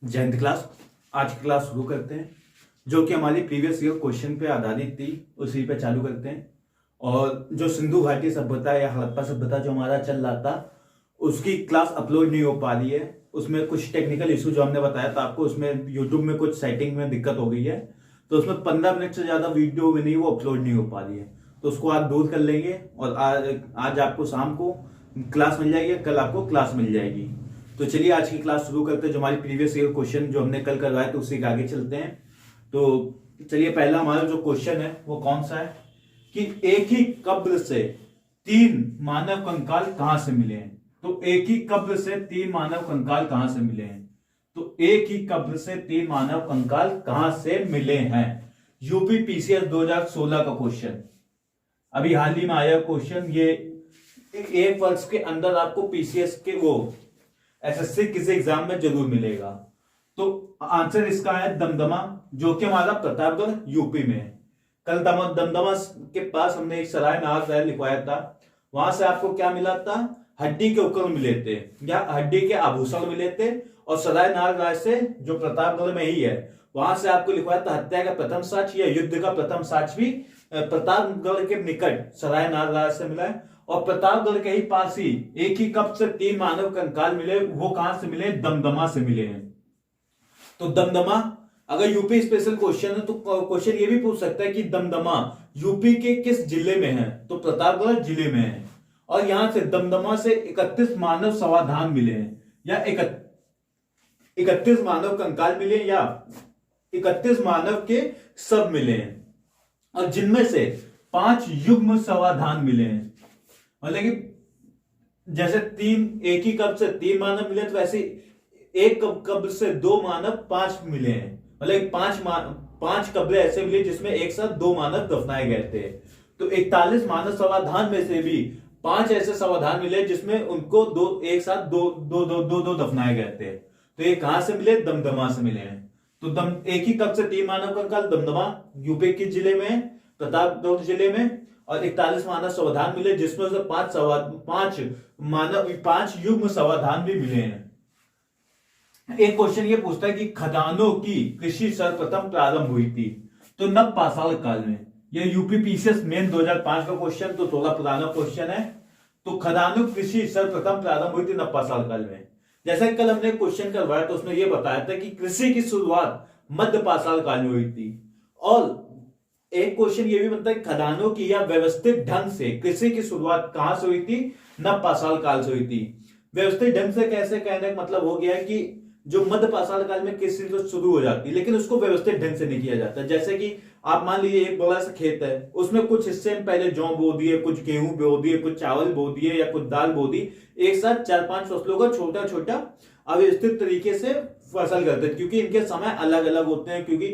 जय हिंद क्लास। आज की क्लास शुरू करते हैं जो कि हमारी प्रीवियस ईयर क्वेश्चन पे आधारित थी, उसी पे चालू करते हैं। और जो सिंधु घाटी सभ्यता या हड़प्पा सभ्यता जो हमारा चल रहा था उसकी क्लास अपलोड नहीं हो पा रही है। उसमें कुछ टेक्निकल इशू जो हमने बताया था आपको, उसमें यूट्यूब में कुछ सेटिंग में दिक्कत हो गई है, तो उसमें 15 मिनट से ज्यादा वीडियो भी नहीं, वो अपलोड नहीं हो पा रही है। तो उसको आज दूर कर लेंगे और आज आपको शाम को क्लास मिल जाएगी, कल आपको क्लास मिल जाएगी। तो चलिए आज की क्लास शुरू करते हैं। जो हमारी प्रीवियस ईयर क्वेश्चन जो हमने कल करवाए थे उसी के आगे चलते हैं। तो चलिए पहला हमारा जो क्वेश्चन है वो कौन सा है कि एक ही कब्र से 3 मानव कंकाल कहां से मिले हैं। तो एक ही कब्र से 3 मानव कंकाल कहां से मिले हैं। तो एक ही कब्र से 3 मानव कंकाल कहां से मिले हैं। यूपी पीसीएस 2016 का क्वेश्चन, अभी हाल ही में आया क्वेश्चन। ये एक वर्ष के अंदर आपको पीसीएस के वो एसएससी किसी एग्जाम में जरूर मिलेगा। तो आंसर इसका है दमदमा, जो कि हमारा प्रतापगढ़ यूपी में है। कल दमदमा के पास हमने एक सराय नाग लिखवाया था, वहां से आपको क्या मिला था, हड्डी के उपकरण मिले थे या हड्डी के आभूषण मिले थे। और सराय नागराज से जो प्रतापगढ़ में ही है, वहां से आपको लिखवाया था हत्या का प्रथम साक्ष्य या युद्ध का प्रथम साक्ष्य भी प्रतापगढ़ के निकट सराय नागराज से मिला है। और प्रतापगढ़ के ही पास ही एक ही कब्र से 3 मानव कंकाल मिले, वो कहां से मिले, दमदमा से मिले हैं। तो दमदमा, अगर यूपी स्पेशल क्वेश्चन है तो क्वेश्चन ये भी पूछ सकता है कि दमदमा यूपी के किस जिले में है, तो प्रतापगढ़ जिले में है। और यहां से दमदमा से 31 मानव समाधान मिले हैं या 31 मानव कंकाल मिले या 31 मानव के सब मिले हैं। और जिनमें से 5 युग्म समाधान मिले हैं। मतलब कि जैसे एक ही कब्र से 3 मानव मिले, तो वैसे एक कब्र से 2 मानव 5 मिले हैं। मतलब 5 कब्रें ऐसे मिले जिसमें एक साथ 2 मानव दफनाए गए थे। तो 41 मानव समाधान में से भी 5 ऐसे समाधान मिले जिसमें उनको एक साथ दो दफनाए गए थे। तो ये कहां से मिले, दमदमा से मिले हैं। तो एक ही कब्र से 3 मानव कंकाल दमदमा यूपी के जिले में, प्रतापगढ़ जिले में। और 41 मानव समाधान मिले जिसमें से 5 युग्म समाधान भी मिले हैं। एक क्वेश्चन ये पूछता है कि खदानों की कृषि सर्वप्रथम प्रारंभ हुई थी, तो नव पाषाण काल में। ये यूपी पीसीएस मेन 2005 का क्वेश्चन, तो थोड़ा पुराना क्वेश्चन है। तो खदानों की कृषि सर्वप्रथम प्रारंभ हुई थी नव पाषाण काल में। जैसे कल हमने क्वेश्चन करवाया तो उसमें यह बताया था कि कृषि की शुरुआत मध्य पाषाण काल में हुई थी। और एक क्वेश्चन ये भी बनता है खदानों की या व्यवस्थित ढंग से कृषि की शुरुआत कहां से हुई थी, नव पाषाण काल से हुई थी। व्यवस्थित ढंग से कैसे कहने का मतलब हो गया है कि जो मध्य पाषाण काल में कृषि तो शुरू हो जाती है, लेकिन उसको व्यवस्थित ढंग से नहीं किया जाता। जैसे कि आप मान लीजिए एक बड़ा सा खेत है, उसमें कुछ हिस्से में पहले जौ बो दिए, कुछ गेहूं बो दिए, कुछ चावल बो दिए या कुछ दाल बो दी, एक साथ 4-5 फसलों का छोटा छोटा अव्यवस्थित तरीके से फसल करते हैं, क्योंकि इनके समय अलग अलग होते हैं। क्योंकि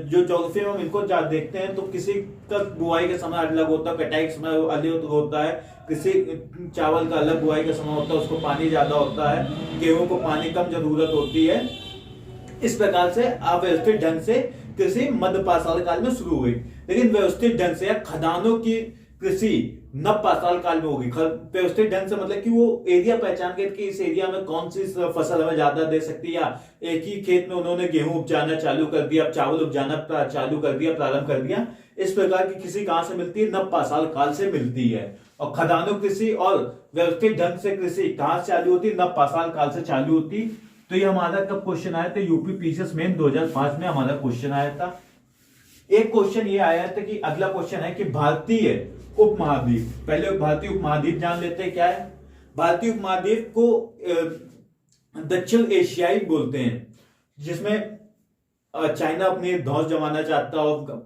जो ज्योग्राफी में हम इनको देखते हैं तो किसी का बुआई का समय अलग होता है, कटाई का समय अलग होता है, किसी चावल का अलग बुआई का समय होता है, उसको पानी ज्यादा होता है, गेहूं को पानी कम जरूरत होती है। इस प्रकार से अव्यवस्थित ढंग से कृषि मध्य पाषाण काल में शुरू हुई, लेकिन व्यवस्थित ढंग से या खदानों की कृषि नव पाषाण काल में होगी। व्यवस्थित ढंग से मतलब कि वो एरिया पहचान के कि इस एरिया में कौन सी फसल हमें ज्यादा दे सकती है, या एक ही खेत में उन्होंने गेहूं उपजाना चालू कर दिया, चावल उपजाना चालू कर दिया, प्रारंभ कर दिया। इस प्रकार की कृषि कहां से मिलती है, नव पाषाण काल से मिलती है। और खदानों कृषि और व्यवस्थित ढंग से कृषि कहां से चालू होती है, नव पाषाण काल से चालू होती। तो ये हमारा कब क्वेश्चन आया था, यूपी पीसीएस मेन 2005 में हमारा क्वेश्चन आया था। एक क्वेश्चन ये आया था कि अगला क्वेश्चन है कि भारतीय उपमहाद्वीप, पहले भारतीय उपमहाद्वीप जान लेते हैं क्या है। भारतीय उपमहाद्वीप को दक्षिण एशियाई बोलते हैं, जिसमें चाइना अपनी धौंस जमाना चाहता है और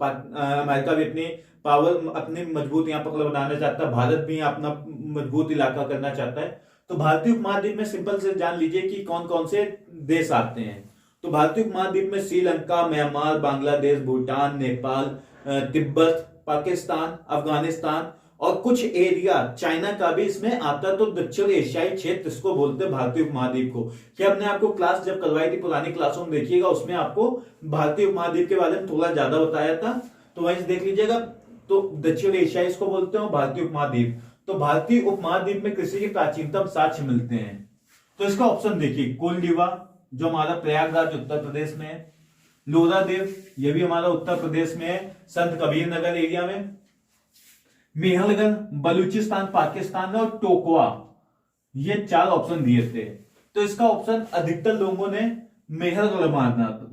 अमेरिका भी अपनी पावर, अपनी मजबूत यहाँ पकड़ बनाना चाहता है, भारत भी अपना मजबूत इलाका करना चाहता है। तो भारतीय उपमहाद्वीप में सिंपल से जान लीजिए कि कौन कौन से देश आते हैं। तो भारतीय उपमहाद्वीप में श्रीलंका, म्यांमार, बांग्लादेश, भूटान, नेपाल, तिब्बत, पाकिस्तान, अफगानिस्तान और कुछ एरिया चाइना का भी इसमें आता है। तो दक्षिण एशियाई क्षेत्र इसको बोलते हैं भारतीय उपमहाद्वीप को। क्या हमने आपको क्लास जब करवाई थी पुरानी क्लासों में, देखिएगा उसमें आपको भारतीय उपमहाद्वीप के बारे में थोड़ा ज्यादा बताया था, तो वहीं देख लीजिएगा। तो दक्षिण एशिया इसको बोलते हैं भारतीय उपमहाद्वीप। तो भारतीय उपमहाद्वीप में कृषि के प्राचीनतम साक्ष्य मिलते हैं। तो इसका ऑप्शन देखिए, कोलडीवा, जो हमारा प्रयागराज उत्तर प्रदेश में है। लोरा देव, ये भी हमारा उत्तर प्रदेश में है, संत कबीर नगर एरिया में। मेहलगढ़ बलूचिस्तान पाकिस्तान में, और टोकवा, ये 4 ऑप्शन दिए थे। तो इसका ऑप्शन अधिकतर लोगों ने मेहलगढ़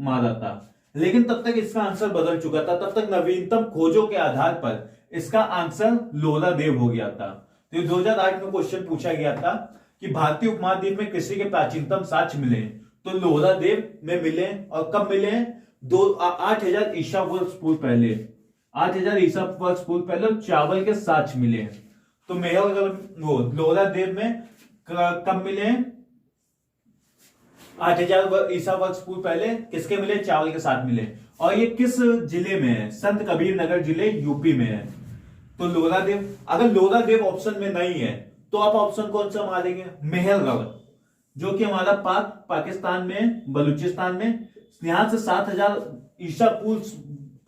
मारा था, लेकिन तब तक इसका आंसर बदल चुका था। तब तक नवीनतम खोजों के आधार पर इसका आंसर लोरा देव हो गया था। तो 2008 में क्वेश्चन पूछा गया था कि भारतीय उपमहाद्वीप में कृषि के प्राचीनतम साक्ष्य मिले, तो लोरा देव में मिले। और कब मिले? 8000 ईसा वर्ष पूर्व पहले, 8000 ईसा वर्ष पूर्व पहले चावल के साक्ष्य मिले। तो मेहलगढ़ वो लोरा देव में कब मिले? 8000 ईसा वर्ष पूर्व पहले किसके मिले? चावल के साथ मिले। और ये किस जिले में है? संत कबीर नगर जिले, यूपी में है। तो लोरा देव, अगर लोरा देव ऑप्शन में नहीं है तो आप ऑप्शन कौन सा मारेंगे? मेहलगढ़, जो कि हमारा पाकिस्तान में, बलूचिस्तान में। यहां से 7000 ईसा पूर्व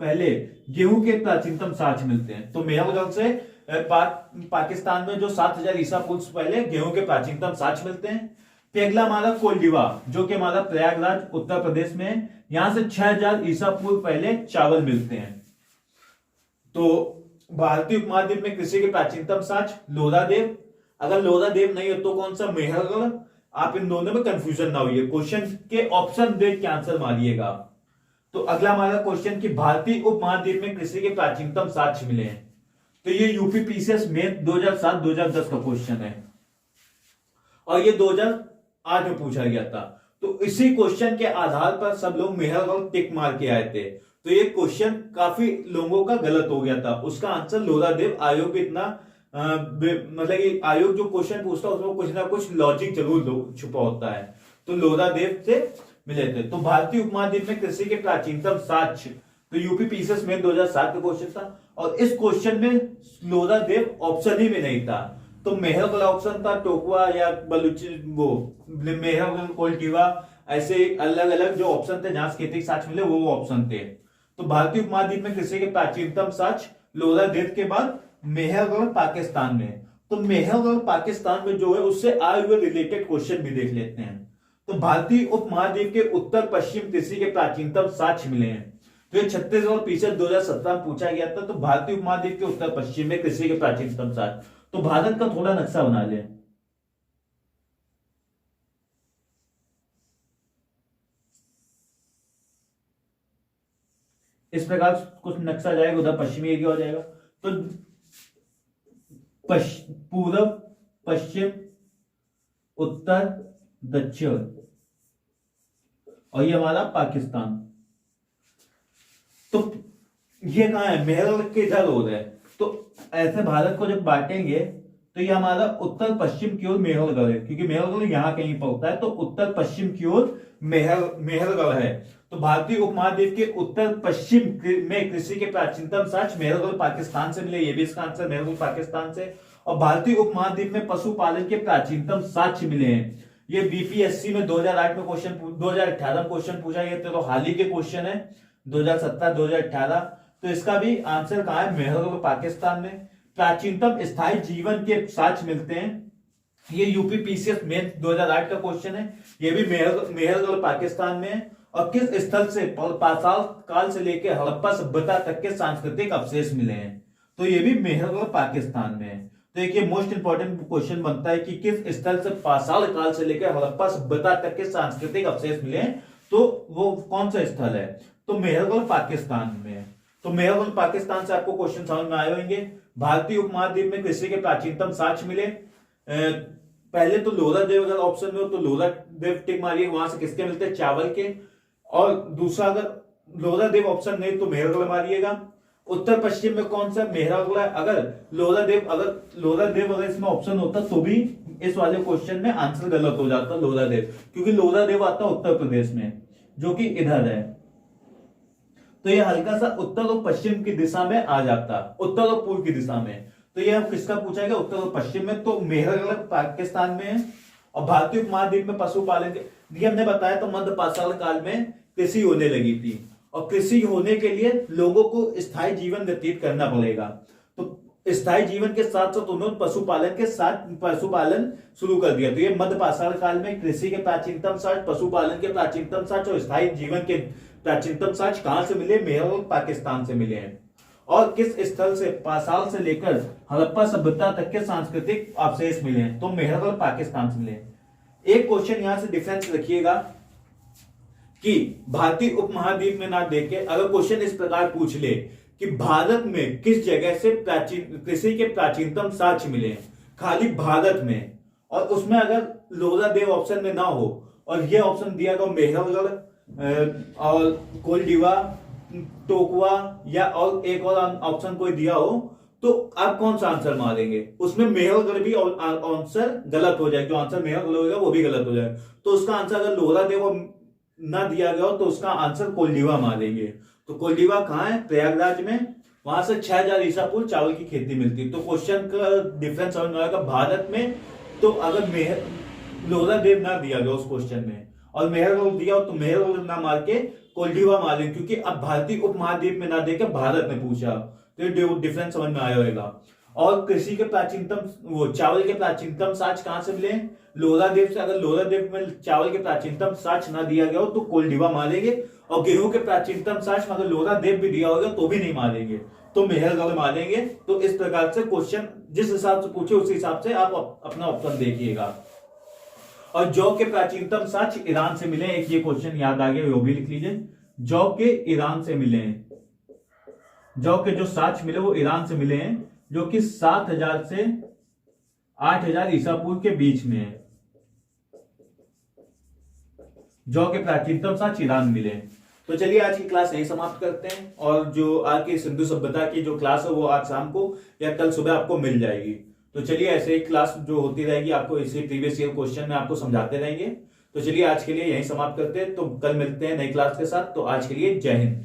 पहले गेहूं के प्राचीनतम साक्ष्य मिलते हैं। तो मेहलगढ़ से पाकिस्तान में जो 7000 ईसा पूर्व पहले गेहूं के प्राचीनतम साक्ष्य मिलते हैं। फिर अगला हमारा कोल्डिवा, जो कि हमारा प्रयागराज उत्तर प्रदेश में है। यहां से 6000 ईसा पूर्व पहले चावल मिलते हैं। तो भारतीय उपमहाद्वीप में कृषि के प्राचीनतम साक्ष्य लोरा देव। अगर लोरा देव नहीं हो तो कौन सा? मेहलगढ़। आप इन दोनों में कंफ्यूजन ना होइए, क्वेश्चन के ऑप्शन देख के आंसर मारिएगा। तो अगला हमारा क्वेश्चन कि भारतीय उपमहाद्वीप में कृषि के प्राचीनतम साक्ष्य मिले हैं। तो ये यूपीपीसीएस में 2007-2010 का क्वेश्चन है, और ये 2008 में पूछा गया था। तो इसी क्वेश्चन के आधार पर सब लोग मेहलगढ़ टिक मार के आए थे। तो ये क्वेश्चन काफी लोगों का गलत हो गया था। उसका आंसर लोरा देव। आयोग इतना मतलब आयोग जो क्वेश्चन पूछता है उसमें कुछ ना कुछ लॉजिक जरूर छुपा होता है। तो लोरा देव से मिले थे। तो भारतीय उपमहाद्वीप में कृषि के प्राचीनतम साक्ष्य, तो यूपीपीसीएस में 2007 का क्वेश्चन था, और इस क्वेश्चन में लोरा देव ऑप्शन ही में नहीं था। तो मेहलगढ़ ऑप्शन था, टोकवा या बलूची वो मेहलगढ़, कोल्डिवा, ऐसे अलग अलग जो ऑप्शन थे जहां खेती साक्ष्य मिले वो ऑप्शन थे। तो भारतीय उपमहाद्वीप में कृषि के प्राचीनतम साक्ष्य लोरा देव के बाद मेहलगढ़ पाकिस्तान में। तो मेहलगढ़ पाकिस्तान में जो है उससे आए हुए रिलेटेड क्वेश्चन भी देख लेते हैं। तो भारतीय उपमहाद्वीप के उत्तर पश्चिम कृषि के प्राचीनतम साक्ष्य मिले हैं। तो ये 36% 2017 में पूछा गया था। तो भारतीय उपमहाद्वीप के उत्तर पश्चिम में कृषि के प्राचीनतम साक्ष्य। तो भारत का थोड़ा नक्शा बना ले। इस प्रकार कुछ नक्शा जाएगा, उधर पश्चिमी एरिया हो जाएगा। तो पूर्व, पश्चिम, उत्तर, दक्षिण, और ये हमारा पाकिस्तान। तो ये कहां है? मेहलगढ़ के इधर हो रहा है। तो ऐसे भारत को जब बांटेंगे तो ये हमारा उत्तर पश्चिम की ओर मेहलगढ़ है, क्योंकि मेहलगढ़ यहां कहीं पड़ता है। तो उत्तर पश्चिम की ओर मेहलगढ़ है। तो भारतीय उपमहाद्वीप के उत्तर पश्चिम में कृषि के प्राचीनतम साक्ष्य मेहलगढ़ पाकिस्तान से मिले। ये भी इसका आंसर मेहलगढ़ पाकिस्तान से। और भारतीय उपमहाद्वीप में पशुपालन के प्राचीनतम साक्ष्य मिले हैं। ये बीपीएससी में 2008 में क्वेश्चन, 2018 में क्वेश्चन पूछा गया था। तो हाल ही के क्वेश्चन है 2017-2018। तो इसका भी आंसर कहां है? मेहलगढ़ पाकिस्तान में। प्राचीनतम स्थायी जीवन के साक्ष्य मिलते हैं। ये यूपीपीसीएस में 2008 का क्वेश्चन है। ये भी मेहलगढ़ पाकिस्तान में है। और किस स्थल से पाषाण काल से लेकर हड़प्पा सभ्यता तक के सांस्कृतिक अवशेष मिले हैं? तो ये भी मेहलगढ़ पाकिस्तान में है। तो एक ये मोस्ट इंपॉर्टेंट क्वेश्चन बनता है कि किस स्थल से पाषाण काल से लेकर हड़प्पा सभ्यता तक के सांस्कृतिक अवशेष मिले हैं, तो वो कौन सा स्थल है? तो मेहलगढ़ पाकिस्तान में है। तो मेहलगढ़ पाकिस्तान से आपको क्वेश्चन समझ में आए होंगे। भारतीय उपमहाद्वीप में कृषि के प्राचीनतम साक्ष्य मिले। पहले तो लोरा देव अगर ऑप्शन में हो तो लोरा देव टिक मारिए, वहां से किसके मिलते हैं? चावल के। और दूसरा अगर लोरा देव ऑप्शन नहीं तो मेहलगढ़ मारिएगा। उत्तर पश्चिम में कौन सा? मेहलगढ़। अगर लोरा देव अगर इसमें ऑप्शन होता तो भी इस वाले क्वेश्चन में आंसर गलत हो जाता लोरा देव, क्योंकि लोरा देव आता उत्तर प्रदेश में, जो कि इधर है। तो ये हल्का सा उत्तर और पश्चिम की दिशा में आ जाता, उत्तर और पूर्व की दिशा में। तो ये अब किसका पूछा गया? उत्तर और पश्चिम में। तो मेहलगढ़ पाकिस्तान में है। और भारतीय उपमहाद्वीप में पशुपालन के, हमने बताया तो मध्य पाषाण काल में कृषि होने लगी थी, और कृषि होने के लिए लोगों को स्थायी जीवन व्यतीत करना पड़ेगा। तो स्थायी जीवन के साथ साथ उन्होंने पशुपालन शुरू कर दिया। तो ये मध्य पाषाण काल में कृषि के प्राचीनतम साक्ष्य, पशुपालन के प्राचीनतम साक्ष्य और स्थायी जीवन के प्राचीनतम साक्ष्य कहां से मिले? मेहरगढ़ पाकिस्तान से मिले हैं। और किस स्थल से पाषाण से लेकर हड़प्पा सभ्यता तक के सांस्कृतिक अवशेष मिले हैं? तो मेहरगढ़ पाकिस्तान से मिले हैं। एक क्वेश्चन यहां से डिफरेंस रखिएगा कि भारतीय उपमहाद्वीप में ना देखे, अगर क्वेश्चन इस प्रकार पूछ ले कि भारत में किस जगह से प्राचीन कृषि के प्राचीनतम साक्ष्य मिले हैं, खाली भारत में, और उसमें अगर लोहरा देव ऑप्शन में ना हो और ये ऑप्शन दिया गया मेहरगढ़ और कोलडीवा, टोकवा या और एक और ऑप्शन कोई दिया हो, तो आप कौन सा आंसर मारेंगे? उसमें मेहरगढ़ भी आंसर गलत हो जाए, जो आंसर मेहरगढ़ होगा वो भी गलत हो जाए। तो उसका आंसर अगर लोहरा देव ना दिया गया हो तो उसका आंसर कोलडीवा मारेंगे। तो कोलडीवा कहां है? प्रयागराज में। वहां से 6000 ईसा पूर्व चावल की खेती मिलती है। तो क्वेश्चन का डिफरेंस समझ में आएगा भारत में। तो अगर लोहरा देव ना दिया गया उस क्वेश्चन में और मेहरगढ़ दिया हो तो मेहरगढ़ ना मार के कोलडीवा मारेंगे, क्योंकि अब भारतीय उपमहाद्वीप में ना देके भारत में पूछा। तो ये डिफरेंस समझ में आया होगा। और कृषि के प्राचीनतम वो चावल के प्राचीनतम साक्ष्य कहां से मिले? लोहरा देव से। अगर लोहरा देव में चावल के प्राचीनतम साक्ष्य ना दिया गया हो तो कोलडीवा मारेंगे। और गेहूं के प्राचीनतम साक्ष्य अगर लोहरा देव भी दिया होगा तो भी नहीं मारेंगे, तो मेहरगढ़ मारेंगे। तो इस प्रकार से क्वेश्चन जिस हिसाब से पूछे उस हिसाब से आप अपना ऑप्शन देखिएगा। और जौ के प्राचीनतम साक्ष्य ईरान से मिले। एक ये क्वेश्चन याद आ गया, वो भी लिख लीजिए। जौ के ईरान से मिले हैं। जौ के जो साक्ष्य मिले वो ईरान से मिले हैं, जो कि 7000 से 8000 ईसा पूर्व के बीच में है। जौ के प्राचीनतम साक्ष्य ईरान मिले हैं। तो चलिए आज की क्लास यही समाप्त करते हैं। और जो आज की सिंधु सभ्यता की जो क्लास है वो आज शाम को या कल सुबह आपको मिल जाएगी। तो चलिए ऐसे ही क्लास जो होती रहेगी आपको इसी प्रीवियस ईयर क्वेश्चन में आपको समझाते रहेंगे। तो चलिए आज के लिए यही समाप्त करते हैं। तो कल मिलते हैं नई क्लास के साथ। तो आज के लिए जय हिंद।